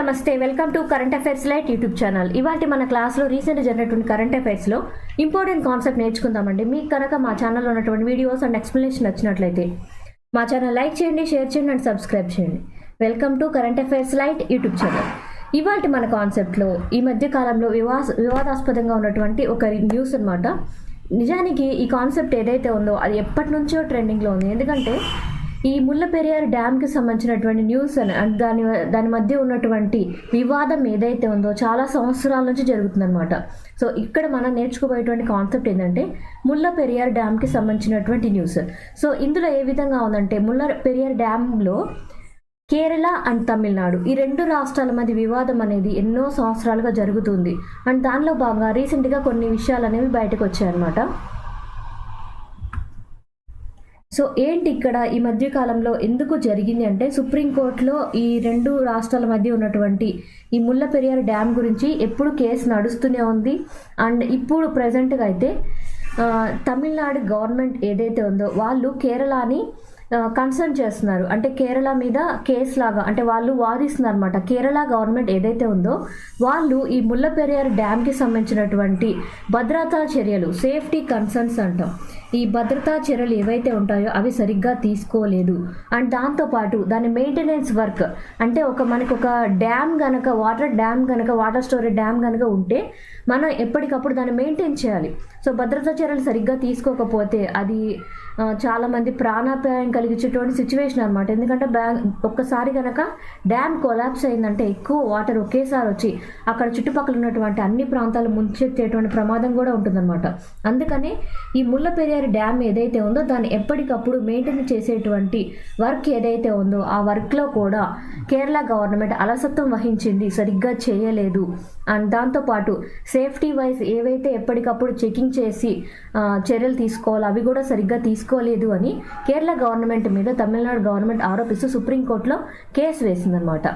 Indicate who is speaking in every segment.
Speaker 1: నమస్తే, welcome to current affairs light YouTube channel. ఇవాళ మన క్లాస్లో రీసెంట్ జరిగినటువంటి కరెంట్ అఫైర్స్లో ఇంపార్టెంట్ కాన్సెప్ట్ నేర్చుకుందామండి. మీకు కనుక మా ఛానల్లో ఉన్నటువంటి వీడియోస్ అండ్ ఎక్స్ప్లెనేషన్ నచ్చినట్లయితే మా ఛానల్ లైక్ చేయండి, షేర్ చేయండి అండ్ సబ్స్క్రైబ్ చేయండి. Welcome to current affairs light YouTube channel. ఇవాళ మన కాన్సెప్ట్లో ఈ మధ్య కాలంలో వివాదాస్పదంగా ఉన్నటువంటి ఒక న్యూస్ అనమాట. నిజానికి ఈ కాన్సెప్ట్ ఏదైతే ఉందో అది ఎప్పటి నుంచో ట్రెండింగ్లో ఉంది. ఎందుకంటే ఈ ముల్లపెరియార్ డ్యామ్కి సంబంధించినటువంటి న్యూస్ అండ్ దాని మధ్య ఉన్నటువంటి వివాదం ఏదైతే ఉందో చాలా సంవత్సరాల నుంచి జరుగుతుందన్నమాట. సో ఇక్కడ మనం నేర్చుకోబోయేటువంటి కాన్సెప్ట్ ఏంటంటే ముల్లపెరియార్ డ్యామ్కి సంబంధించినటువంటి న్యూస్. సో ఇందులో ఏ విధంగా ఉందంటే ముల్లపెరియార్ డ్యామ్లో కేరళ అండ్ తమిళనాడు ఈ రెండు రాష్ట్రాల మధ్య వివాదం అనేది ఎన్నో సంవత్సరాలుగా జరుగుతుంది. అండ్ దానిలో భాగంగా రీసెంట్గా కొన్ని విషయాలు అనేవి బయటకు వచ్చాయన్నమాట. సో ఏంటి ఇక్కడ ఈ మధ్య కాలంలో ఎందుకు జరిగింది అంటే సుప్రీంకోర్టులో ఈ రెండు రాష్ట్రాల మధ్య ఉన్నటువంటి ఈ ముల్లపెరియార్ డ్యామ్ గురించి ఎప్పుడు కేసు నడుస్తూనే ఉంది. అండ్ ఇప్పుడు ప్రజెంట్గా అయితే తమిళనాడు గవర్నమెంట్ ఏదైతే ఉందో వాళ్ళు కేరళని కన్సర్న్ చేస్తున్నారు. అంటే కేరళ మీద కేసు లాగా అంటే వాళ్ళు వాదిస్తున్నారు అనమాట. కేరళ గవర్నమెంట్ ఏదైతే ఉందో వాళ్ళు ఈ ముల్లపెరియార్ డ్యామ్కి సంబంధించినటువంటి భద్రతా చర్యలు, సేఫ్టీ కన్సర్న్స్ అంటాం, ఈ భద్రతా చర్యలు ఏవైతే ఉంటాయో అవి సరిగ్గా తీసుకోలేదు. అండ్ దాంతోపాటు దాని మెయింటెనెన్స్ వర్క్ అంటే మనకి ఒక డ్యామ్ కనుక వాటర్ స్టోరేజ్ డ్యామ్ కనుక ఉంటే మనం ఎప్పటికప్పుడు దాన్ని మెయింటైన్ చేయాలి. సో భద్రతా చర్యలు సరిగ్గా తీసుకోకపోతే అది చాలామంది ప్రాణాపాయం కలిగించేటువంటి సిచ్యువేషన్ అనమాట. ఎందుకంటే ఒక్కసారి కనుక డ్యామ్ కొలాప్స్ అయిందంటే ఎక్కువ వాటర్ ఒకేసారి వచ్చి అక్కడ చుట్టుపక్కల ఉన్నటువంటి అన్ని ప్రాంతాలు ముంచెత్తేటువంటి ప్రమాదం కూడా ఉంటుందన్నమాట. అందుకని ఈ ముల్లపెరియార్ డ్యామ్ ఏదైతే ఉందో దాన్ని ఎప్పటికప్పుడు మెయింటైన్ చేసేటువంటి వర్క్ ఏదైతే ఉందో ఆ వర్క్లో కూడా కేరళ గవర్నమెంట్ అలసత్వం వహించింది, సరిగ్గా చేయలేదు. అండ్ దాంతోపాటు సేఫ్టీ వైజ్ ఏవైతే ఎప్పటికప్పుడు చెకింగ్ చేసి చర్యలు తీసుకోవాలో అవి కూడా సరిగ్గా తీసుకోలేదు అని కేరళ గవర్నమెంట్ మీద తమిళనాడు గవర్నమెంట్ ఆరోపిస్తూ సుప్రీంకోర్టులో కేసు వేసిందనమాట.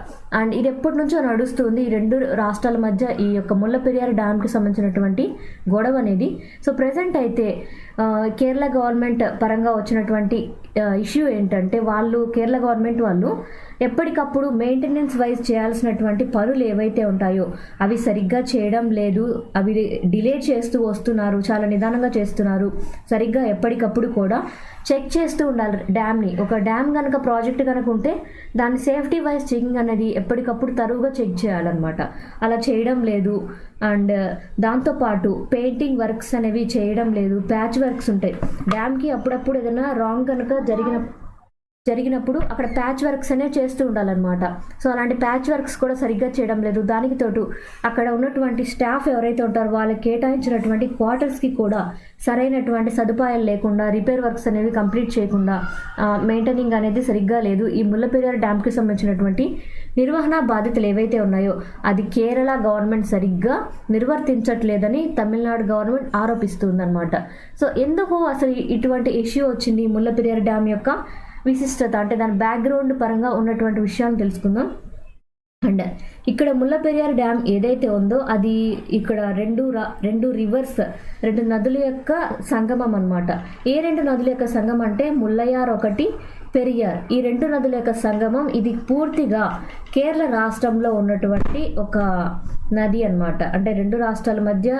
Speaker 1: అండ్ ఇది ఎప్పటి నుంచో నడుస్తుంది ఈ రెండు రాష్ట్రాల మధ్య ఈ యొక్క ముల్లపెరియార్ డ్యామ్కి సంబంధించినటువంటి గొడవ అనేది. సో ప్రజెంట్ అయితే కేరళ గవర్నమెంట్ పరంగా వచ్చినటువంటి ఇష్యూ ఏంటంటే కేరళ గవర్నమెంట్ వాళ్ళు ఎప్పటికప్పుడు మెయింటెనెన్స్ వైజ్ చేయాల్సినటువంటి పనులు ఏవైతే ఉంటాయో అవి సరిగ్గా చేయడం లేదు, అవి డిలే చేస్తూ వస్తున్నారు, చాలా నిదానంగా చేస్తున్నారు. సరిగ్గా ఎప్పటికప్పుడు కూడా చెక్ చేస్తూ ఉండాలి డ్యామ్ని. ఒక డ్యామ్ కనుక ప్రాజెక్ట్ కనుక ఉంటే దాని సేఫ్టీ వైజ్ చెకింగ్ అనేది ఎప్పటికప్పుడు తరువుగా చెక్ చేయాలన్నమాట. అలా చేయడం లేదు. అండ్ దాంతోపాటు పెయింటింగ్ వర్క్స్ అనేవి చేయడం లేదు, ప్యాచ్ వర్క్స్ ఉంటాయి డ్యామ్కి. అప్పుడప్పుడు ఏదైనా రాంగ్ కనుక జరిగినప్పుడు అక్కడ ప్యాచ్ వర్క్స్ అనేవి చేస్తూ ఉండాలన్నమాట. సో అలాంటి ప్యాచ్ వర్క్స్ కూడా సరిగ్గా చేయడం లేదు. దానికి తోడు అక్కడ ఉన్నటువంటి స్టాఫ్ ఎవరైతే ఉంటారో వాళ్ళకి కేటాయించినటువంటి క్వార్టర్స్కి కూడా సరైనటువంటి సదుపాయాలు లేకుండా, రిపేర్ వర్క్స్ అనేవి కంప్లీట్ చేయకుండా మెయింటైనింగ్ అనేది సరిగ్గా లేదు. ఈ ముల్లపెరియార్ డ్యామ్కి సంబంధించినటువంటి నిర్వహణ బాధ్యతలు ఏవైతే ఉన్నాయో అది కేరళ గవర్నమెంట్ సరిగ్గా నిర్వర్తించట్లేదని తమిళనాడు గవర్నమెంట్ ఆరోపిస్తుందన్నమాట. సో ఎందుకు అసలు ఇటువంటి ఇష్యూ వచ్చింది ముల్లపెరియార్ డ్యామ్ యొక్క విశిష్టత అంటే దాని బ్యాక్గ్రౌండ్ పరంగా ఉన్నటువంటి విషయాలను తెలుసుకుందాం. అండ్ ఇక్కడ ముల్లపెరియార్ డ్యామ్ ఏదైతే ఉందో అది ఇక్కడ రెండు రివర్స్, రెండు నదుల యొక్క సంగమం అనమాట. ఏ రెండు నదుల యొక్క సంగమం అంటే ముల్లయార్ ఒకటి, పెరియార్, ఈ రెండు నదుల యొక్క సంగమం. ఇది పూర్తిగా కేరళ రాష్ట్రంలో ఉన్నటువంటి ఒక నది అన్నమాట. అంటే రెండు రాష్ట్రాల మధ్య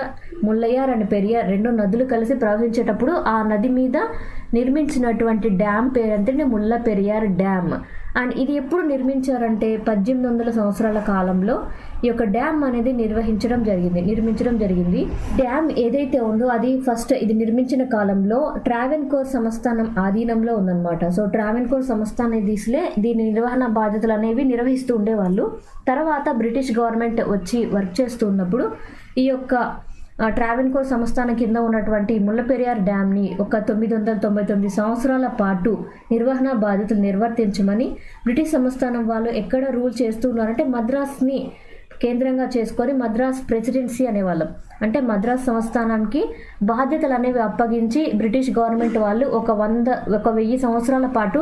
Speaker 1: ముల్లయార్ అండ్ పెరియార్ రెండు నదులు కలిసి ప్రవహించేటప్పుడు ఆ నది మీద నిర్మించినటువంటి డ్యామ్ పేరంటే ముల్లపెరియార్ డ్యామ్. అండ్ ఇది ఎప్పుడు నిర్మించారంటే 1800 సంవత్సరాల కాలంలో ఈ యొక్క డ్యామ్ అనేది నిర్మించడం జరిగింది. డ్యామ్ ఏదైతే ఉందో అది ఫస్ట్ ఇది నిర్మించిన కాలంలో ట్రావెన్కోర్ సంస్థానం ఆధీనంలో ఉందన్నమాట. సో ట్రావెన్కోర్ సంస్థానం దీని నిర్వహణ బాధ్యతలు అనేవి నిర్వహిస్తూ ఉండేవాళ్ళు. తర్వాత బ్రిటిష్ గవర్నమెంట్ వచ్చి వర్క్ చేస్తూ ఉన్నప్పుడు ఈ యొక్క ట్రావెన్కోర్ సంస్థానం కింద ఉన్నటువంటి ముల్లపెరియార్ డ్యామ్ని ఒక 999 సంవత్సరాల పాటు నిర్వహణ బాధ్యతలు నిర్వర్తించమని బ్రిటిష్ సంస్థానం వాళ్ళు ఎక్కడ రూల్ చేస్తూ ఉన్నారంటే మద్రాస్ని కేంద్రంగా చేసుకొని మద్రాస్ ప్రెసిడెన్సీ అనేవాళ్ళం. అంటే మద్రాస్ సంస్థానానికి బాధ్యతలు అనేవి అప్పగించి బ్రిటిష్ గవర్నమెంట్ వాళ్ళు ఒక 1000 సంవత్సరాల పాటు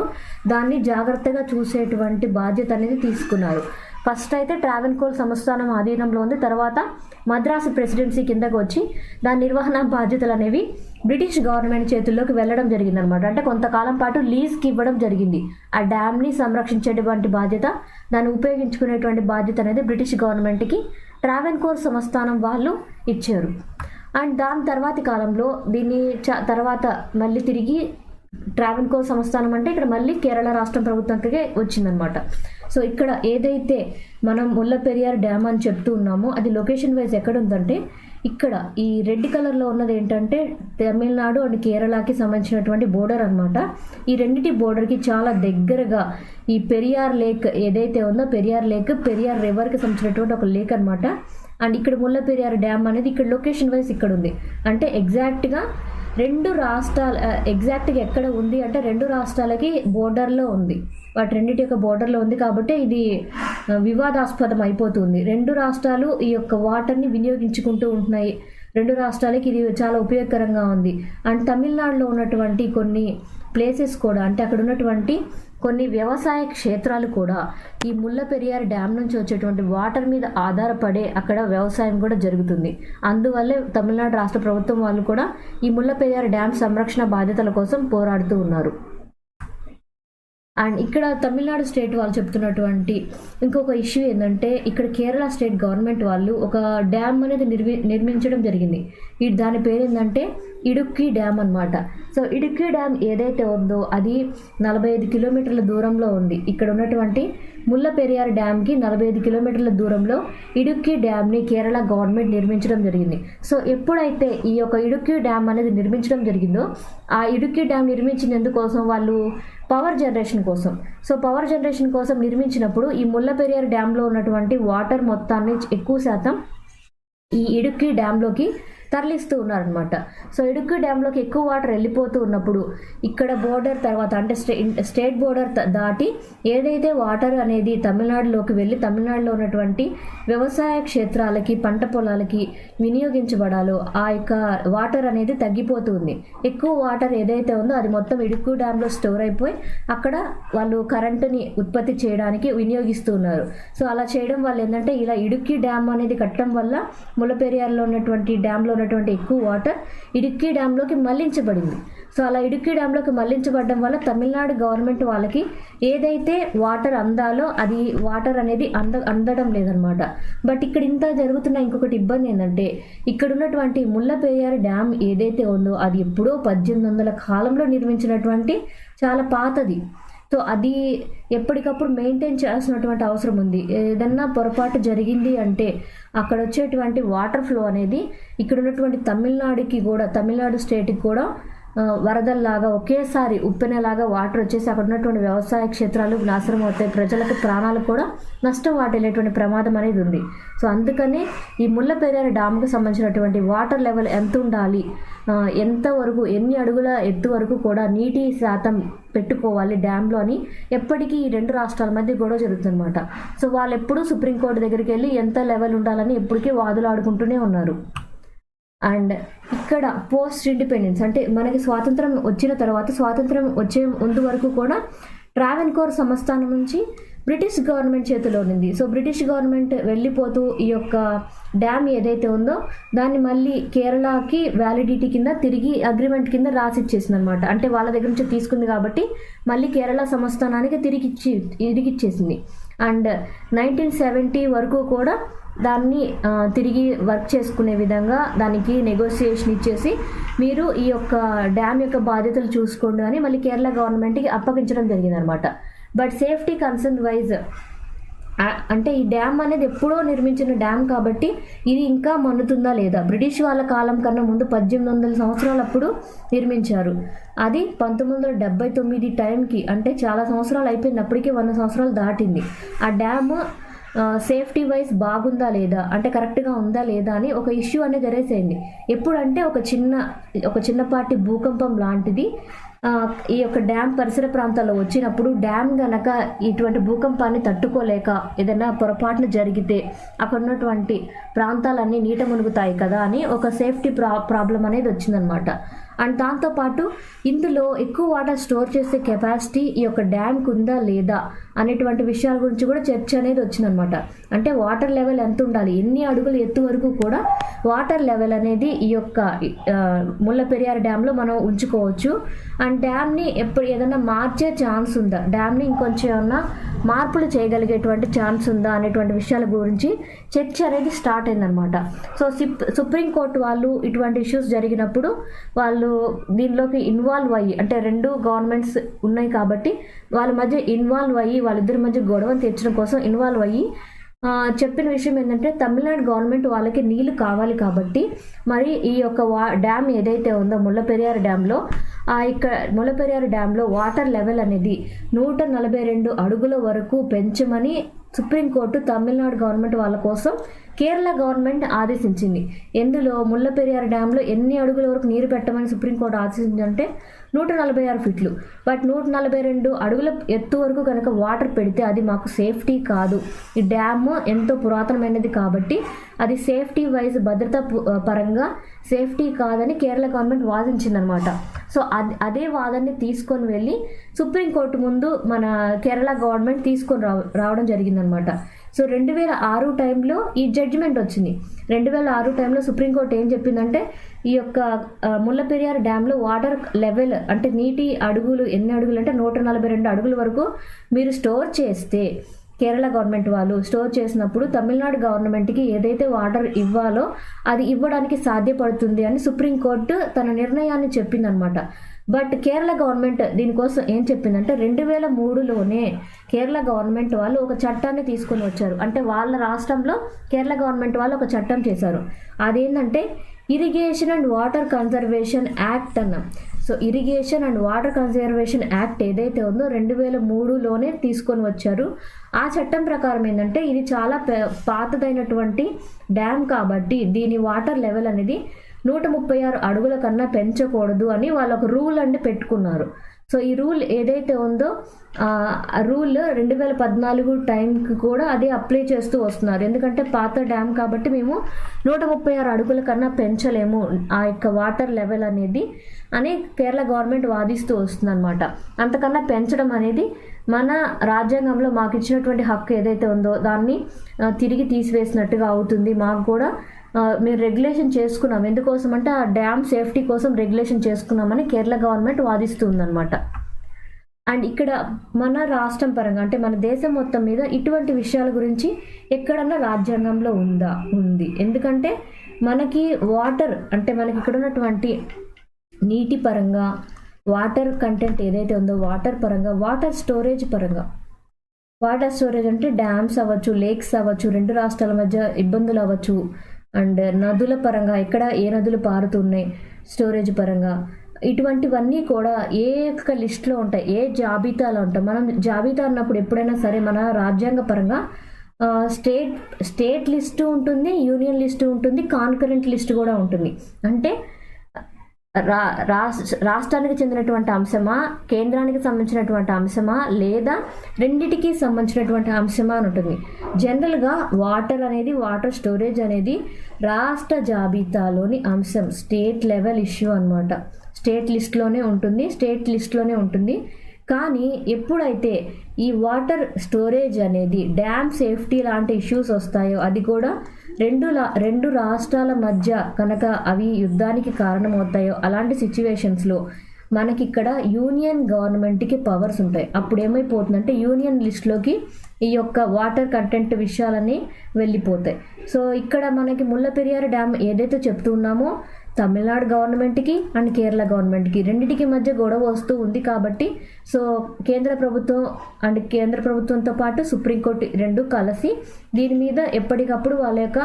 Speaker 1: దాన్ని జాగ్రత్తగా చూసేటువంటి బాధ్యత అనేది తీసుకున్నారు. ఫస్ట్ అయితే ట్రావెన్కోర్ సంస్థానం ఆధీనంలో ఉంది. తర్వాత మద్రాసు ప్రెసిడెన్సీ కిందకు వచ్చి దాని నిర్వహణ బాధ్యతలు అనేవి బ్రిటిష్ గవర్నమెంట్ చేతుల్లోకి వెళ్ళడం జరిగింది అనమాట. అంటే కొంతకాలం పాటు లీజ్కి ఇవ్వడం జరిగింది. ఆ డ్యామ్ని సంరక్షించేటువంటి బాధ్యత, దాన్ని ఉపయోగించుకునేటువంటి బాధ్యత అనేది బ్రిటిష్ గవర్నమెంట్కి ట్రావెన్కోర్ సంస్థానం వాళ్ళు ఇచ్చారు. అండ్ దాని తర్వాతి కాలంలో దీన్ని తర్వాత మళ్ళీ తిరిగి ట్రావెన్కోర్ సంస్థానం అంటే ఇక్కడ మళ్ళీ కేరళ రాష్ట్రం ప్రభుత్వంకే వచ్చిందనమాట. సో ఇక్కడ ఏదైతే మనం ముల్లపెరియార్ డ్యామ్ అని చెప్తూ ఉన్నామో అది లొకేషన్ వైజ్ ఎక్కడ ఉందంటే ఇక్కడ ఈ రెడ్ కలర్లో ఉన్నది ఏంటంటే తమిళనాడు అండ్ కేరళకి సంబంధించినటువంటి బోర్డర్ అనమాట. ఈ రెండింటి బోర్డర్కి చాలా దగ్గరగా ఈ పెరియార్ లేక్ ఏదైతే ఉందో పెరియార్ లేక్ పెరియార్ రివర్కి సంబంధించినటువంటి ఒక లేక్ అనమాట. అండ్ ఇక్కడ ముల్లపెరియార్ డ్యామ్ అనేది ఇక్కడ లొకేషన్ వైజ్ ఇక్కడ ఉంది. అంటే ఎగ్జాక్ట్గా రెండు రాష్ట్రాల ఎగ్జాక్ట్గా ఎక్కడ ఉంది అంటే రెండు రాష్ట్రాలకి బోర్డర్లో ఉంది. వాటి రెండింటి యొక్క బోర్డర్లో ఉంది కాబట్టి ఇది వివాదాస్పదం అయిపోతుంది. రెండు రాష్ట్రాలు ఈ యొక్క వాటర్ని వినియోగించుకుంటూ ఉంటున్నాయి. రెండు రాష్ట్రాలకి ఇది చాలా ఉపయోగకరంగా ఉంది. అండ్ తమిళనాడులో ఉన్నటువంటి కొన్ని ప్లేసెస్ కూడా అంటే అక్కడ ఉన్నటువంటి కొన్ని వ్యవసాయ క్షేత్రాలు కూడా ఈ ముల్లపెరియార్ డ్యామ్ నుంచి వచ్చేటువంటి వాటర్ మీద ఆధారపడే అక్కడ వ్యవసాయం కూడా జరుగుతుంది. అందువల్లే తమిళనాడు రాష్ట్ర ప్రభుత్వం వాళ్ళు కూడా ఈ ముల్లపెరియార్ డ్యామ్ సంరక్షణ బాధ్యతల కోసం పోరాడుతూ ఉన్నారు. అండ్ ఇక్కడ తమిళనాడు స్టేట్ వాళ్ళు చెప్తున్నటువంటి ఇంకొక ఇష్యూ ఏంటంటే ఇక్కడ కేరళ స్టేట్ గవర్నమెంట్ వాళ్ళు ఒక డ్యామ్ అనేది నిర్మించడం జరిగింది. దాని పేరు ఏంటంటే ఇడుక్కి డ్యామ్ అనమాట. సో ఇడుక్కి డ్యామ్ ఏదైతే ఉందో అది 45 కిలోమీటర్ల దూరంలో ఉంది. ఇక్కడ ఉన్నటువంటి ముల్లపెరియార్ డ్యామ్కి 45 కిలోమీటర్ల దూరంలో ఇడుక్కి డ్యామ్ని కేరళ గవర్నమెంట్ నిర్మించడం జరిగింది. సో ఎప్పుడైతే ఈ యొక్క ఇడుక్కి డ్యామ్ అనేది నిర్మించడం జరిగిందో ఆ ఇడుక్కి డ్యామ్ నిర్మించినందుకోసం వాళ్ళు పవర్ జనరేషన్ కోసం పవర్ జనరేషన్ కోసం నిర్మించినప్పుడు ఈ ముల్లపెరియార్ డ్యామ్లో ఉన్నటువంటి వాటర్ మొత్తాన్ని ఎక్కువ శాతం ఈ ఇడుక్కి డ్యామ్లోకి తరలిస్తూ ఉన్నారనమాట. సో ఇడుక్కి డ్యామ్లోకి ఎక్కువ వాటర్ వెళ్ళిపోతూ ఉన్నప్పుడు ఇక్కడ బోర్డర్ తర్వాత అంటే స్టేట్ బోర్డర్ దాటి ఏదైతే వాటర్ అనేది తమిళనాడులోకి వెళ్ళి తమిళనాడులో ఉన్నటువంటి వ్యవసాయ క్షేత్రాలకి పంట పొలాలకి వినియోగించబడాలో ఆ యొక్క వాటర్ అనేది తగ్గిపోతుంది. ఎక్కువ వాటర్ ఏదైతే ఉందో అది మొత్తం ఇడుక్కి డ్యామ్లో స్టోర్ అయిపోయి అక్కడ వాళ్ళు కరెంటుని ఉత్పత్తి చేయడానికి వినియోగిస్తున్నారు. సో అలా చేయడం వల్ల ఏంటంటే ఇలా ఇడుక్కి డ్యామ్ అనేది కట్టడం వల్ల ముల్లపెరియార్లో ఉన్నటువంటి డ్యామ్లో ఉన్నటువంటి ఎక్కువ వాటర్ ఇడుక్కి డ్యామ్లోకి మళ్లించబడింది. సో అలా ఇడుక్కి డ్యామ్లోకి మళ్లించబడడం వల్ల తమిళనాడు గవర్నమెంట్ వాళ్ళకి ఏదైతే వాటర్ అందాలో అది వాటర్ అనేది అందడం లేదనమాట. బట్ ఇక్కడ ఇంత జరుగుతున్న ఇంకొకటి ఇబ్బంది ఏంటంటే ఇక్కడ ఉన్నటువంటి ముల్లపెరియార్ డ్యామ్ ఏదైతే ఉందో అది ఎప్పుడో 1800 కాలంలో నిర్మించినటువంటి చాలా పాతది. సో అది ఎప్పటికప్పుడు మెయింటైన్ చేయాల్సినటువంటి అవసరం ఉంది. ఏదన్నా పొరపాటు జరిగింది అంటే అక్కడ వచ్చేటువంటి వాటర్ ఫ్లో అనేది ఇక్కడ ఉన్నటువంటి తమిళనాడు స్టేట్కి కూడా వరదల్లాగా ఒకేసారి ఉప్పెనలాగా వాటర్ వచ్చేసి అక్కడ ఉన్నటువంటి వ్యవసాయ క్షేత్రాలు నాశనం అవుతాయి, ప్రజలకు ప్రాణాలు కూడా నష్టం వాటిల్లేటువంటి ప్రమాదం అనేది ఉంది. సో అందుకనే ఈ ముల్లపెరియార్ డ్యామ్కి సంబంధించినటువంటి వాటర్ లెవెల్ ఎంత ఉండాలి, ఎంతవరకు ఎన్ని అడుగుల ఎత్తు వరకు కూడా నీటి శాతం పెట్టుకోవాలి డ్యామ్లో అని ఎప్పటికీ ఈ రెండు రాష్ట్రాల మధ్య గొడవ జరుగుతుందన్నమాట. సో వాళ్ళు ఎప్పుడూ సుప్రీంకోర్టు దగ్గరికి వెళ్ళి ఎంత లెవెల్ ఉండాలని ఎప్పటికీ వాదులాడుకుంటూనే ఉన్నారు. అండ్ ఇక్కడ పోస్ట్ ఇండిపెండెన్స్ అంటే మనకి స్వాతంత్రం వచ్చిన తర్వాత స్వాతంత్రం వచ్చే ముందు వరకు కూడా ట్రావెన్కోర్ సంస్థానం నుంచి బ్రిటిష్ గవర్నమెంట్ చేతిలో ఉంది. సో బ్రిటిష్ గవర్నమెంట్ వెళ్ళిపోతూ ఈ యొక్క డ్యామ్ ఏదైతే ఉందో దాన్ని మళ్ళీ కేరళకి వ్యాలిడిటీ కింద తిరిగి అగ్రిమెంట్ కింద రాసిచ్చేసింది అనమాట. అంటే వాళ్ళ దగ్గర నుంచి తీసుకుంది కాబట్టి మళ్ళీ కేరళ సంస్థానానికి తిరిగిచ్చేసింది. అండ్ 1970 వరకు కూడా దాన్ని తిరిగి వర్క్ చేసుకునే విధంగా దానికి నెగోసియేషన్ ఇచ్చేసి మీరు ఈ యొక్క డ్యామ్ యొక్క బాధ్యతలు చూసుకోండి అని మళ్ళీ కేరళ గవర్నమెంట్కి అప్పగించడం జరిగింది అనమాట. బట్ సేఫ్టీ కన్సర్న్ వైజ్ అంటే ఈ డ్యామ్ అనేది ఎప్పుడో నిర్మించిన డ్యామ్ కాబట్టి ఇది ఇంకా మన్నుతుందా లేదా, బ్రిటిష్ వాళ్ళ కాలం కన్నా ముందు 1800 సంవత్సరాలు అప్పుడు నిర్మించారు. అది 1979 టైంకి అంటే చాలా సంవత్సరాలు అయిపోయింది, అప్పటికే 100 సంవత్సరాలు దాటింది. ఆ డ్యామ్ సేఫ్టీ వైజ్ బాగుందా లేదా అంటే కరెక్ట్గా ఉందా లేదా అని ఒక ఇష్యూ అనేది రైజ్ అయింది. ఎప్పుడంటే ఒక చిన్నపాటి భూకంపం లాంటిది ఈ యొక్క డ్యామ్ పరిసర ప్రాంతాల్లో వచ్చినప్పుడు డ్యామ్ గనక ఇటువంటి భూకంపాన్ని తట్టుకోలేక ఏదైనా పొరపాట్లు జరిగితే అక్కడ ఉన్నటువంటి ప్రాంతాలన్నీ నీట మునుగుతాయి కదా అని ఒక సేఫ్టీ ప్రాబ్లం అనేది వచ్చిందనమాట. అండ్ దాంతోపాటు ఇందులో ఎక్కువ వాటర్ స్టోర్ చేసే కెపాసిటీ ఈ యొక్క డ్యామ్కి ఉందా లేదా అనేటువంటి విషయాల గురించి కూడా చర్చ అనేది వచ్చిందనమాట. అంటే వాటర్ లెవెల్ ఎంత ఉండాలి, ఎన్ని అడుగులు ఎత్తు వరకు కూడా వాటర్ లెవెల్ అనేది ఈ యొక్క ముల్లపెరియార్ డ్యామ్లో మనం ఉంచుకోవచ్చు. అండ్ డ్యామ్ని ఎప్పుడు ఏదైనా మార్చే ఛాన్స్ ఉందా, డ్యామ్ని ఇంకొంచెం ఏమన్నా మార్పులు చేయగలిగేటువంటి ఛాన్స్ ఉందా అనేటువంటి విషయాల గురించి చర్చ అనేది స్టార్ట్ అయిందనమాట. సో సుప్రీంకోర్టు వాళ్ళు ఇటువంటి ఇష్యూస్ జరిగినప్పుడు వాళ్ళు దీనిలోకి ఇన్వాల్వ్ అయ్యి, అంటే రెండు గవర్నమెంట్స్ ఉన్నాయి కాబట్టి వాళ్ళ మధ్య ఇన్వాల్వ్ అయ్యి వాళ్ళిద్దరి మధ్య గొడవను తీర్చడం కోసం ఇన్వాల్వ్ అయ్యి చెప్పిన విషయం ఏంటంటే తమిళనాడు గవర్నమెంట్ వాళ్ళకి నీళ్లు కావాలి కాబట్టి మరి ఈ యొక్క డ్యామ్ ఏదైతే ఉందో ముల్లపెరియార్ డ్యామ్లో ఇక్కడ ముల్లపెరియార్ డ్యామ్లో వాటర్ లెవెల్ అనేది 142 అడుగుల వరకు పెంచమని సుప్రీంకోర్టు తమిళనాడు గవర్నమెంట్ వాళ్ళ కోసం కేరళ గవర్నమెంట్ ఆదేశించింది. ఎందులో ముల్లపెరియార్ డ్యాంలో ఎన్ని అడుగుల వరకు నీరు పెట్టమని సుప్రీంకోర్టు ఆదేశించిందంటే 146 ఫీట్లు. బట్ 142 అడుగుల ఎత్తు వరకు కనుక వాటర్ పెడితే అది మాకు సేఫ్టీ కాదు, ఈ డ్యామ్ ఎంతో పురాతనమైనది కాబట్టి అది సేఫ్టీ వైజ్ భద్రతా పరంగా సేఫ్టీ కాదని కేరళ గవర్నమెంట్ వాదించిందనమాట. సో అదే వాదనని తీసుకొని వెళ్ళి సుప్రీంకోర్టు ముందు మన కేరళ గవర్నమెంట్ తీసుకొని రావడం జరిగిందనమాట. సో 2006 టైంలో ఈ జడ్జిమెంట్ వచ్చింది. 2006 టైంలో సుప్రీంకోర్టు ఏం చెప్పిందంటే ఈ యొక్క ముల్లపెరియార్ డ్యాంలో వాటర్ లెవెల్ అంటే నీటి అడుగులు ఎన్ని అడుగులు అంటే 142 అడుగుల వరకు మీరు స్టోర్ చేస్తే కేరళ గవర్నమెంట్ వాళ్ళు స్టోర్ చేసినప్పుడు తమిళనాడు గవర్నమెంట్కి ఏదైతే వాటర్ ఇవ్వాలో అది ఇవ్వడానికి సాధ్యపడుతుంది అని సుప్రీంకోర్టు తన నిర్ణయాన్ని చెప్పిందనమాట. బట్ కేరళ గవర్నమెంట్ దీనికోసం ఏం చెప్పిందంటే 2003లోనే కేరళ గవర్నమెంట్ వాళ్ళు ఒక చట్టాన్ని తీసుకొని వచ్చారు. అంటే వాళ్ళ రాష్ట్రంలో కేరళ గవర్నమెంట్ వాళ్ళు ఒక చట్టం చేశారు. అదేంటంటే irrigation and water conservation act అన్నాం. So irrigation and water conservation act ఏదైతే ఉందో 2003లోనే తీసుకొని వచ్చారు. ఆ చట్టం ప్రకారం ఏంటంటే ఇది చాలా పాతదైనటువంటి డ్యామ్ కాబట్టి దీని వాటర్ లెవెల్ అనేది 136 అడుగుల కన్నా పెంచకూడదు అని వాళ్ళు ఒక రూల్ అంటే పెట్టుకున్నారు. సో ఈ రూల్ ఏదైతే ఉందో ఆ రూల్ 2014 టైంకి కూడా అదే అప్లై చేస్తూ వస్తున్నారు. ఎందుకంటే పాత డ్యామ్ కాబట్టి మేము 136 అడుగుల కన్నా పెంచలేము ఆ యొక్క వాటర్ లెవెల్ అనేది అని కేరళ గవర్నమెంట్ వాదిస్తూ వస్తుంది అనమాట. అంతకన్నా పెంచడం అనేది మన రాజ్యాంగంలో మాకు ఇచ్చినటువంటి హక్కు ఏదైతే ఉందో దాన్ని తిరిగి తీసివేసినట్టుగా అవుతుంది. మాకు కూడా మేము రెగ్యులేషన్ చేసుకున్నాం, ఎందుకోసం అంటే ఆ డ్యామ్ సేఫ్టీ కోసం రెగ్యులేషన్ చేసుకున్నామని కేరళ గవర్నమెంట్ వాదిస్తుందన్నమాట. అండ్ ఇక్కడ మన రాష్ట్రం పరంగా అంటే మన దేశం మొత్తం మీద ఇటువంటి విషయాల గురించి ఎక్కడన్నా రాజ్యాంగంలో ఉంది. ఎందుకంటే మనకి వాటర్ అంటే మనకి ఇక్కడ ఉన్నటువంటి నీటి పరంగా వాటర్ కంటెంట్ ఏదైతే ఉందో వాటర్ పరంగా వాటర్ స్టోరేజ్ అంటే డ్యామ్స్ అవ్వచ్చు, లేక్స్ అవ్వచ్చు, రెండు రాష్ట్రాల మధ్య ఇబ్బందులు అవ్వచ్చు, అండ్ నదుల పరంగా ఎక్కడ ఏ నదులు పారుతున్నాయి స్టోరేజ్ పరంగా ఇటువంటివన్నీ కూడా ఏ యొక్క లిస్ట్లో ఉంటాయి, ఏ జాబితాలో ఉంటాయి. మనం జాబితా అన్నప్పుడు ఎప్పుడైనా సరే మన రాజ్యాంగ పరంగా స్టేట్ లిస్టు ఉంటుంది, యూనియన్ లిస్టు ఉంటుంది, కాన్కరెంట్ లిస్టు కూడా ఉంటుంది. అంటే రాష్ట్రానికి చెందినటువంటి అంశమా, కేంద్రానికి సంబంధించినటువంటి అంశమా, లేదా రెండిటికి సంబంధించినటువంటి అంశమా అని ఉంటుంది. జనరల్గా వాటర్ స్టోరేజ్ అనేది రాష్ట్ర జాబితాలోని అంశం, స్టేట్ లెవెల్ ఇష్యూ అనమాట. స్టేట్ లిస్ట్లోనే ఉంటుంది. కానీ ఎప్పుడైతే ఈ వాటర్ స్టోరేజ్ అనేది డ్యామ్ సేఫ్టీ లాంటి ఇష్యూస్ వస్తాయో అది కూడా రెండు రాష్ట్రాల మధ్య కనుక అవి యుద్ధానికి కారణమవుతాయో అలాంటి సిచ్యువేషన్స్లో మనకి ఇక్కడ యూనియన్ గవర్నమెంట్కి పవర్స్ ఉంటాయి. అప్పుడు ఏమైపోతుందంటే యూనియన్ లిస్ట్లోకి ఈ యొక్క వాటర్ కంటెంట్ విషయాలన్నీ వెళ్ళిపోతాయి. సో ఇక్కడ మనకి ముల్లపెరియార్ డ్యామ్ ఏదైతే చెప్తున్నామో తమిళనాడు గవర్నమెంట్కి అండ్ కేరళ గవర్నమెంట్కి రెండింటికి మధ్య గొడవ వస్తూ ఉంది కాబట్టి సో కేంద్ర ప్రభుత్వంతో పాటు సుప్రీంకోర్టు రెండు కలిసి దీని మీద ఎప్పటికప్పుడు వాళ్ళ యొక్క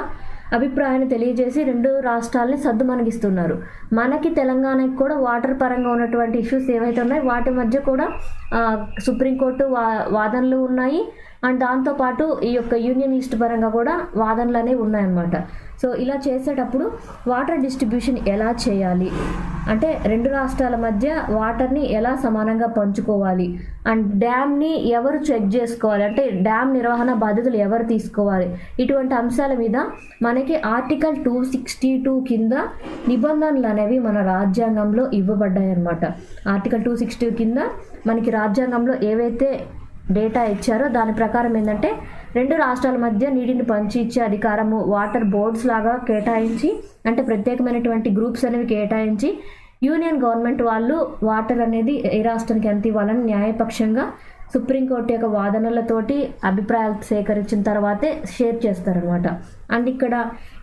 Speaker 1: అభిప్రాయాన్ని తెలియజేసి రెండు రాష్ట్రాలని సద్దుమణిగిస్తున్నారు. మనకి తెలంగాణకి కూడా వాటర్ పరంగా ఉన్నటువంటి ఇష్యూస్ ఏవైతే ఉన్నాయో వాటి మధ్య కూడా సుప్రీంకోర్టు వాదనలు ఉన్నాయి. అండ్ దాంతోపాటు ఈ యొక్క యూనియన్ లిస్ట్ పరంగా కూడా వాదనలు అనేవి ఉన్నాయన్నమాట. సో ఇలా చేసేటప్పుడు వాటర్ డిస్ట్రిబ్యూషన్ ఎలా చేయాలి అంటే రెండు రాష్ట్రాల మధ్య వాటర్ని ఎలా సమానంగా పంచుకోవాలి, అండ్ డ్యామ్ని ఎవరు చెక్ చేసుకోవాలి అంటే డ్యామ్ నిర్వహణ బాధ్యతలు ఎవరు తీసుకోవాలి, ఇటువంటి అంశాల మీద మనకి ఆర్టికల్ 262 కింద నిబంధనలు అనేవి మన రాజ్యాంగంలో ఇవ్వబడ్డాయి అన్నమాట. ఆర్టికల్ 262 కింద మనకి రాజ్యాంగంలో ఏవైతే డేటా ఇచ్చారో దాని ప్రకారం ఏంటంటే రెండు రాష్ట్రాల మధ్య నీటిని పంచి ఇచ్చే అధికారము వాటర్ బోర్డ్స్ లాగా కేటాయించి, అంటే ప్రత్యేకమైనటువంటి గ్రూప్స్ అనేవి కేటాయించి యూనియన్ గవర్నమెంట్ వాళ్ళు వాటర్ అనేది ఏ రాష్ట్రానికి ఎంత ఇవ్వాలని న్యాయపక్షంగా సుప్రీంకోర్టు యొక్క వాదనలతోటి అభిప్రాయాలు సేకరించిన తర్వాతే షేర్ చేస్తారనమాట. అండ్ ఇక్కడ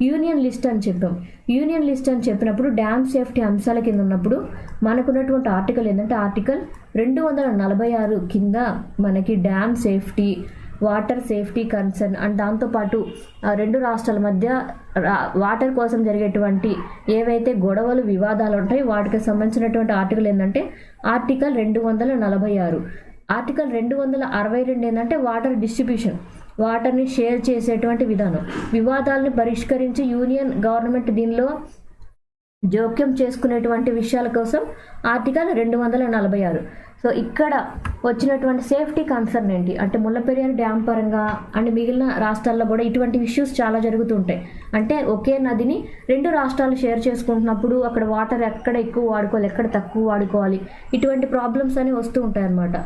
Speaker 1: యూనియన్ లిస్ట్ అని చెప్పాం. యూనియన్ లిస్ట్ అని చెప్పినప్పుడు డ్యామ్ సేఫ్టీ అంశాల కింద ఉన్నప్పుడు మనకున్నటువంటి ఆర్టికల్ ఏంటంటే ఆర్టికల్ 246 కింద మనకి dam safety, water safety concern and దాంతోపాటు రెండు రాష్ట్రాల మధ్య వాటర్ కోసం జరిగేటువంటి ఏవైతే గొడవలు వివాదాలు ఉంటాయి వాటికి సంబంధించినటువంటి ఆర్టికల్ ఏంటంటే ఆర్టికల్ 246. ఆర్టికల్ 262 ఏంటంటే వాటర్ డిస్ట్రిబ్యూషన్, వాటర్ని షేర్ చేసేటువంటి విధానం, వివాదాలను పరిష్కరించి యూనియన్ గవర్నమెంట్ దీనిలో జోక్యం చేసుకునేటువంటి విషయాల కోసం ఆర్టికల్ 246. సో ఇక్కడ వచ్చినటువంటి సేఫ్టీ కన్సర్న్ ఏంటి అంటే ముల్లపెరియార్ డ్యామ్ పరంగా అండ్ మిగిలిన రాష్ట్రాల్లో కూడా ఇటువంటి ఇష్యూస్ చాలా జరుగుతుంటాయి. అంటే ఒకే నదిని రెండు రాష్ట్రాలు షేర్ చేసుకుంటున్నప్పుడు అక్కడ వాటర్ ఎక్కడ ఎక్కువ వాడుకోవాలి, ఎక్కడ తక్కువ వాడుకోవాలి, ఇటువంటి ప్రాబ్లమ్స్ అనేవి వస్తూ ఉంటాయి అన్నమాట.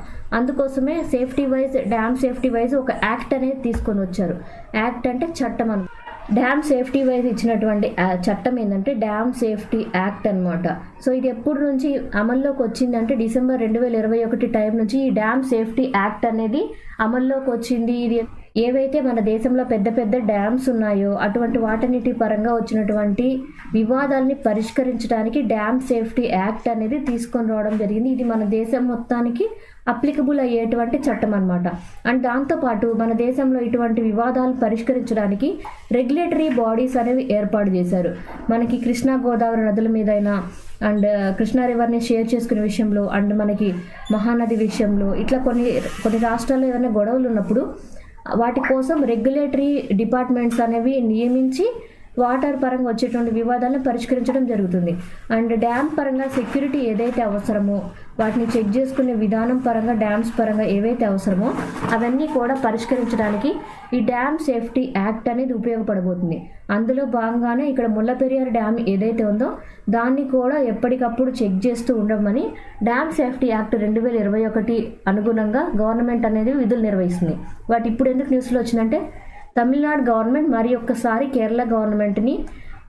Speaker 1: అందుకోసమే safety wise dam safety wise ఒక యాక్ట్ అనేది తీసుకొని వచ్చారు. యాక్ట్ అంటే చట్టం అన్నమాట. డ్యామ్ సేఫ్టీ వైజ్ ఇచ్చినటువంటి చట్టం ఏంటంటే డ్యామ్ సేఫ్టీ యాక్ట్ అనమాట. సో ఇది ఎప్పుడు నుంచి అమల్లోకి వచ్చిందంటే డిసెంబర్ 2021 టైం నుంచి ఈ డ్యామ్ సేఫ్టీ యాక్ట్ అనేది అమల్లోకి వచ్చింది. ఇది ఏవైతే మన దేశంలో పెద్ద పెద్ద డ్యామ్స్ ఉన్నాయో అటువంటి వాటన్నిటి పరంగా వచ్చినటువంటి వివాదాలని పరిష్కరించడానికి డ్యామ్ సేఫ్టీ యాక్ట్ అనేది తీసుకొని రావడం జరిగింది. ఇది మన దేశం మొత్తానికి అప్లికబుల్ అయ్యేటువంటి చట్టం అనమాట. అండ్ దాంతోపాటు మన దేశంలో ఇటువంటి వివాదాలు పరిష్కరించడానికి రెగ్యులేటరీ బాడీస్ అనేవి ఏర్పాటు చేశారు. మనకి కృష్ణా గోదావరి నదుల మీదైనా అండ్ కృష్ణా రివర్ని షేర్ చేసుకునే విషయంలో అండ్ మనకి మహానది విషయంలో ఇట్లా కొన్ని రాష్ట్రాల్లో ఏదైనా గొడవలు ఉన్నప్పుడు వాటి కోసం రెగ్యులేటరీ డిపార్ట్మెంట్స్ అనేవి నియమించి వాటర్ పరంగా వచ్చేటువంటి వివాదాలను పరిష్కరించడం జరుగుతుంది. అండ్ డ్యామ్ పరంగా సెక్యూరిటీ ఏదైతే అవసరమో వాటిని చెక్ చేసుకునే విధానం పరంగా డ్యామ్స్ పరంగా ఏవైతే అవసరమో అవన్నీ కూడా పరిష్కరించడానికి ఈ డ్యామ్ సేఫ్టీ యాక్ట్ అనేది ఉపయోగపడబోతుంది. అందులో భాగంగానే ఇక్కడ ముల్లపెరియార్ డ్యామ్ ఏదైతే ఉందో దాన్ని కూడా ఎప్పటికప్పుడు చెక్ చేస్తూ ఉండమని డ్యామ్ సేఫ్టీ యాక్ట్ 2021 అనుగుణంగా గవర్నమెంట్ అనేది విధులు నిర్వహిస్తుంది. వాటి ఇప్పుడు ఎందుకు న్యూస్లో వచ్చిందంటే తమిళనాడు గవర్నమెంట్ మరి ఒక్కసారి కేరళ గవర్నమెంట్ని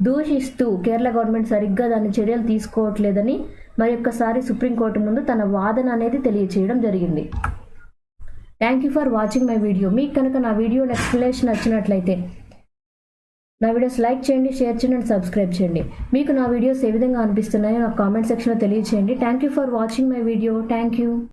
Speaker 1: దూషిస్తూ కేరళ గవర్నమెంట్ సరిగ్గా దాని చర్యలు తీసుకోవట్లేదని మరి ఒక్కసారి సుప్రీంకోర్టు ముందు తన వాదన అనేది తెలియచేయడం జరిగింది. Thank you for watching my video. మీకు కనుక నా వీడియో ఎక్స్ప్లెనేషన్ నచ్చినట్లయితే నా వీడియోస్ లైక్ చేయండి, షేర్ చేయండి అండ్ సబ్స్క్రైబ్ చేయండి. మీకు నా వీడియోస్ ఏ విధంగా అనిపిస్తున్నాయో నాకు కామెంట్ సెక్షన్లో తెలియచేయండి. Thank you for watching my video. Thank you.